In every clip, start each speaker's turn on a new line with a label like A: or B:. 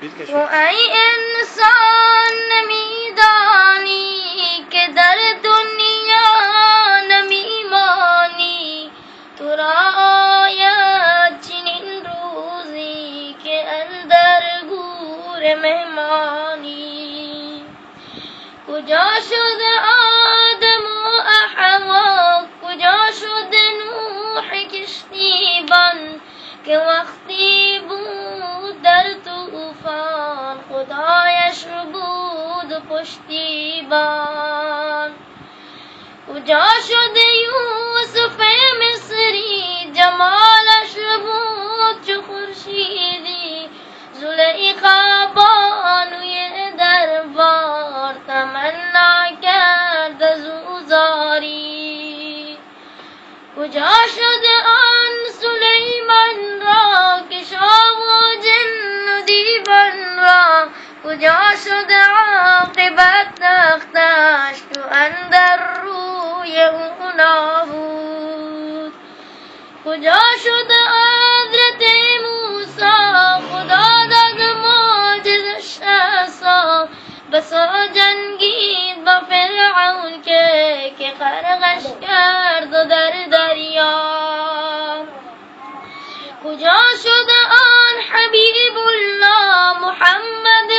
A: تو ای انسان نمیدانی که در دنیا نمیمانی، تو را آید چنین روزی که اندر گور مهمانی. کجا شد آدم و حوا، کجا شد نوح کشتیبان، که وقتی بود در طوفان خدایش بود پشتیبان. کجا شد یوسف مصری، جمالش بود چو خورشیدی، زلیخا بانوی دربار تمنا کرد از او زاری. کجا شد آن سلیمان را که شاه و جن و دیوان را، کجا شد عاقبت تختش تو اندر روی او نابود. کجا شد حضرت موسی، خدا داد معجزش عصا، بسا جنگید با فرعون که غرقش کرد در دریا. کجا شد آن حبیب الله محمد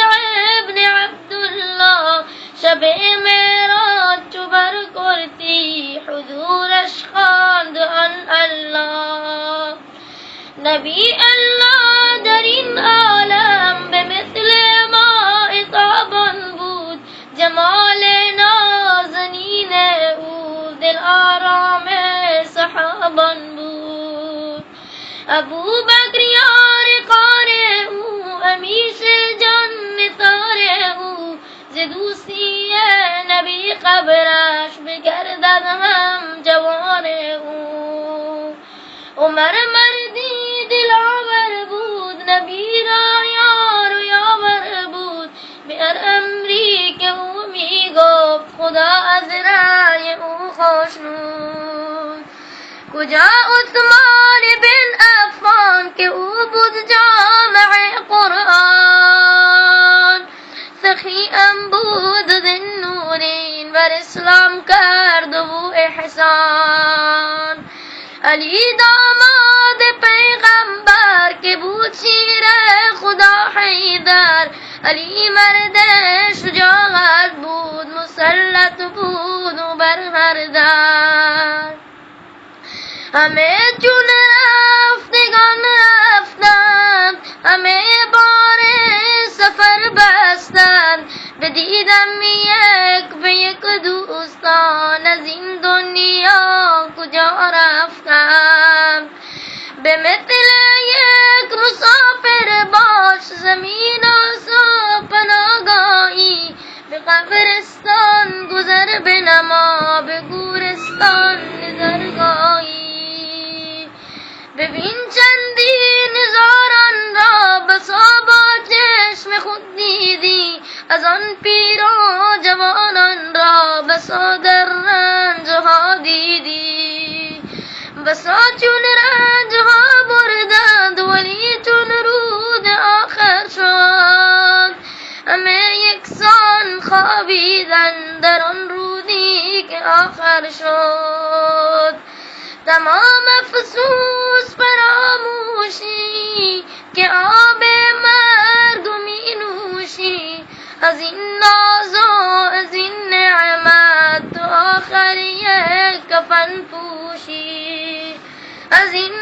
A: ابن عبدالله، شب معراج چو برکردی حضورش خواند آن الله. نبی الله در این عالم به مثل ماء تابان بود، جمال نازنین او دل آرام صحابان بود. ابو بکر یار غار او، همیشه جان نثار او، ز دوستی نبی قبرش بگردد هم جوان او. عمر مردی دلاور بود، نبی را یار و یاور بود، به هر امری که او می گفت خدا از رأی او خوشنود. کجا عثمان بن عفان که او بود جامع قرآن، سخی ام بود ذی بر اسلام کرد و احسان. علی داماد پیغمبر که بود شیر خدا حیدر، علی مرد شجاعت بود مسلط بود و بر هر در. همه جون رفتگان رفتند، همه بار سفر بستند، بدیدم یک به یک دوستان از این دنیا کجا رفتند. به مثل یک مسافر باش زمین و صبح پناهگاهی، به قبرستان گذر بنما به گورستان نظرگاهی. ببین چندین هزاران را بسا با چشم خود دیدی، از آن پیر و جوانان را بسا در رنجها دیدی. بسا چون رنجها بردند ولی چون رود آخر شد، همه یکسان خوابیدند در آن رودی که آخر شد. تمام افسوس فراموشی که آب مرگ می نوشی، از این ناز و از این نعمت تو آخر یک کفن پوشی، از این